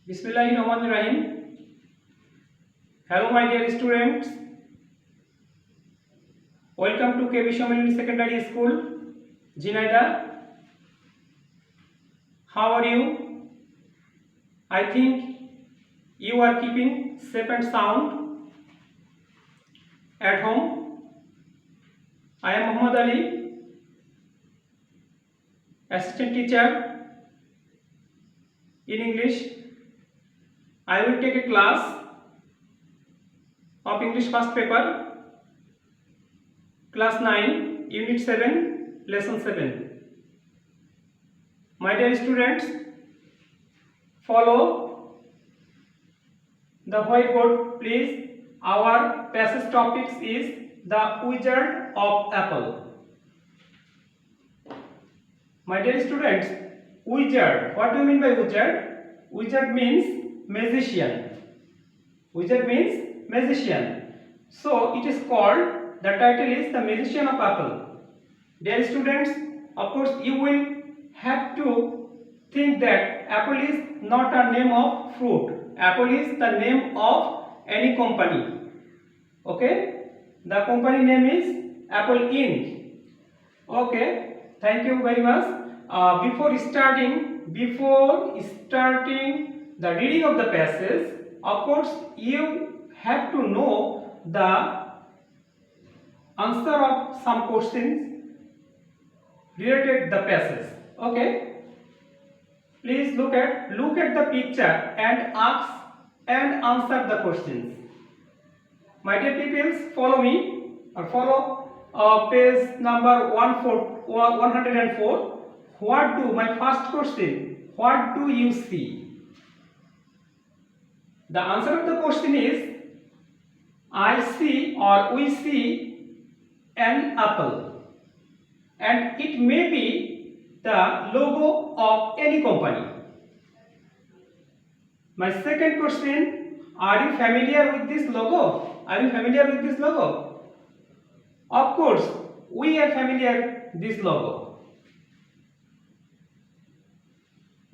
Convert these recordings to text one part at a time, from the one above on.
Bismillahirrahmanirrahim. Hello, my dear students. Welcome to KB Shomilini Secondary School, Jinaida. How are you? I think you are keeping safe and sound at home. I am Muhammad Ali, assistant teacher in English. I will take a class of English first paper, class 9, unit 7, lesson 7. My dear students, follow the whiteboard please. Our passage topics is the Wizard of Apple. My dear students, wizard, what do you mean by wizard? Wizard means magician. Wizard means magician. So it is called, the title is The Magician of Apple. Dear students, of course you will have to think that apple is not a name of fruit. Apple is the name of any company. Okay? The company name is Apple Inc. Okay, thank you very much. Before starting the reading of the passage, of course you have to know the answer of some questions related the passage. Okay, please look at the picture and ask and answer the questions. My dear pupils, follow me or follow page number 104. My first question, what do you see? The answer of the question is, I see or we see an apple, and it may be the logo of any company. My second question, are you familiar with this logo? Are you familiar with this logo? Of course, we are familiar with this logo.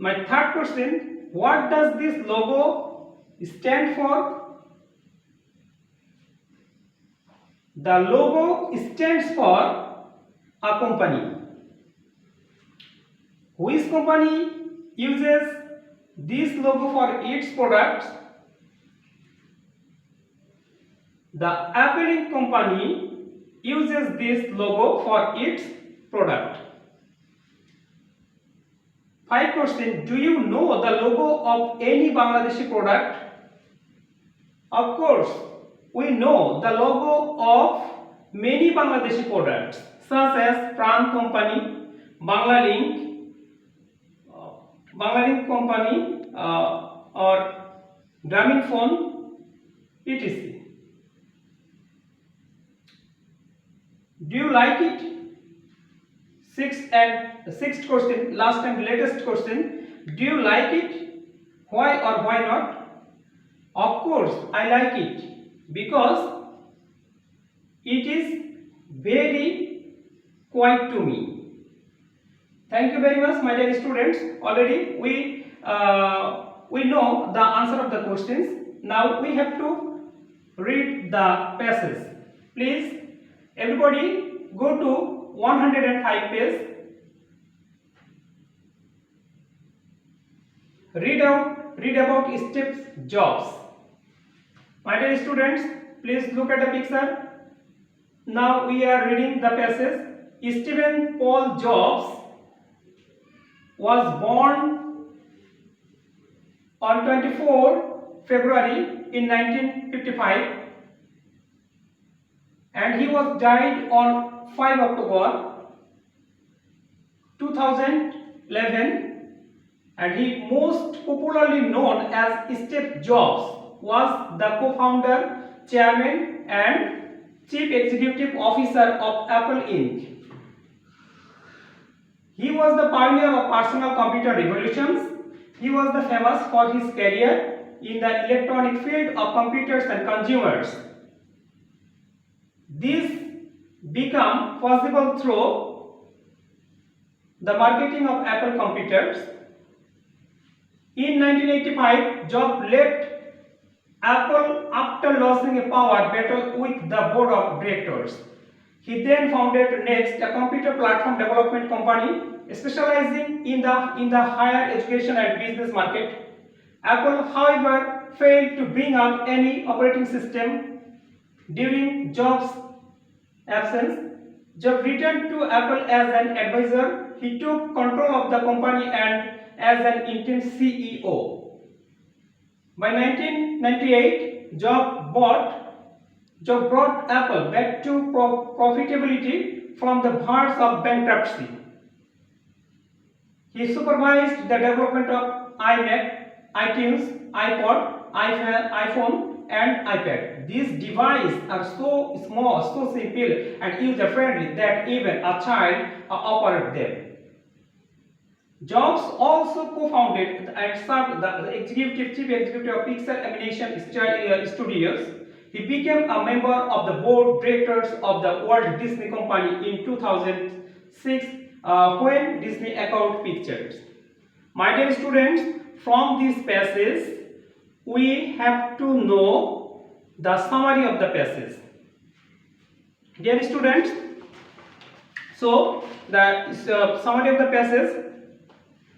My third question, what does this logo stand for? The logo stands for a company. Which company uses this logo for its products? The Apple Inc. company uses this logo for its product. 5 question, do you know the logo of any Bangladeshi product? Of course, we know the logo of many Bangladeshi products such as Pran company, Banglalink company or Grameenphone, etc. Do you like it? Sixth question, last and latest question. Do you like it? Why or why not? Of course, I like it because it is very quiet to me. Thank you very much, my dear students. Already we know the answer of the questions. Now we have to read the passage. Please, everybody, go to 105 page. Read about Steve Jobs. My dear students, please look at the picture. Now we are reading the passage. Stephen Paul Jobs was born on 24 February in 1955 and he was died on 5 October 2011, and he most popularly known as Steve Jobs was the co-founder, chairman and chief executive officer of Apple Inc. He was the pioneer of personal computer revolutions. He was the famous for his career in the electronic field of computers and consumers. This become possible through the marketing of Apple computers. In 1985, Jobs left Apple after losing a power battle with the board of directors. He then founded Next, a computer platform development company specializing in the higher education and business market. Apple, however, failed to bring up any operating system during Jobs' absence. Jobs returned to Apple as an advisor. He took control of the company and as an interim CEO. By 1998, Jobs brought Apple back to profitability from the verge of bankruptcy. He supervised the development of iMac, iTunes, iPod, iPhone, and iPad. These devices are so small, so simple, and user-friendly that even a child operates them. Jobs also co-founded and served the chief executive of Pixar Animation Studios. He became a member of the board of directors of the Walt Disney Company in 2006 when Disney acquired Pictures. My dear students, from this passage, we have to know the summary of the passage. Dear students, so the summary of the passage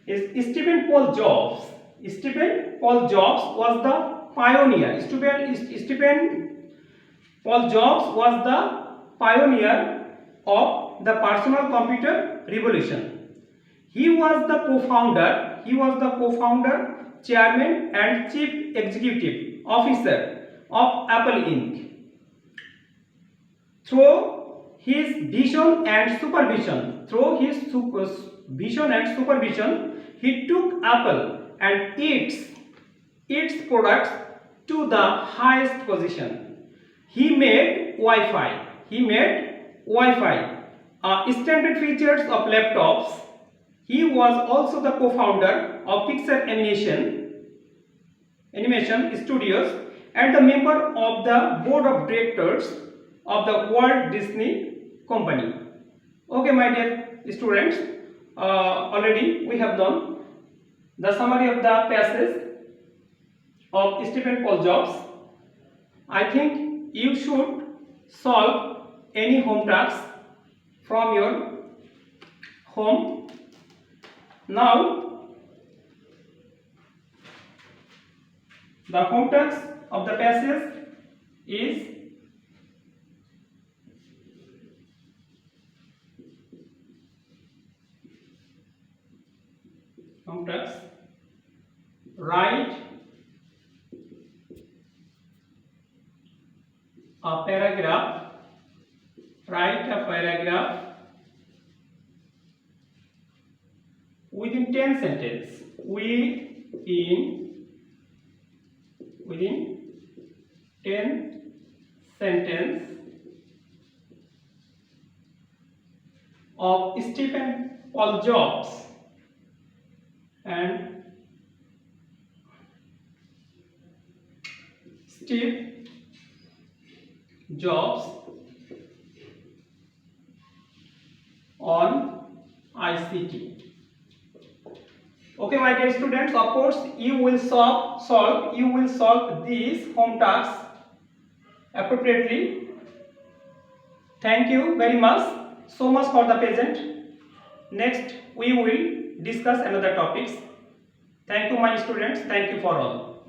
is Stephen Paul Jobs. Stephen Paul Jobs was the pioneer. Stephen Paul Jobs was the pioneer of the personal computer revolution. He was the co-founder, chairman, and chief executive officer of Apple Inc. Through his vision and supervision, he took Apple and its products to the highest position. He made Wi-Fi. Standard features of laptops. He was also the co-founder of Pixar Animation Studios and the member of the board of directors of the Walt Disney Company. Okay, my dear students, already we have done the summary of the passage of Stephen Paul Jobs. I think you should solve any home tasks from your home. Now, the home task of the passage is write a paragraph. Within 10 sentences. Within 10 sentences of Stephen Paul Jobs and Steve Jobs on ICT. Okay, my dear students, of course you will solve these home tasks appropriately. Thank you very much, so much for the present. Next we will discuss another topics. Thank you, my students. Thank you for all.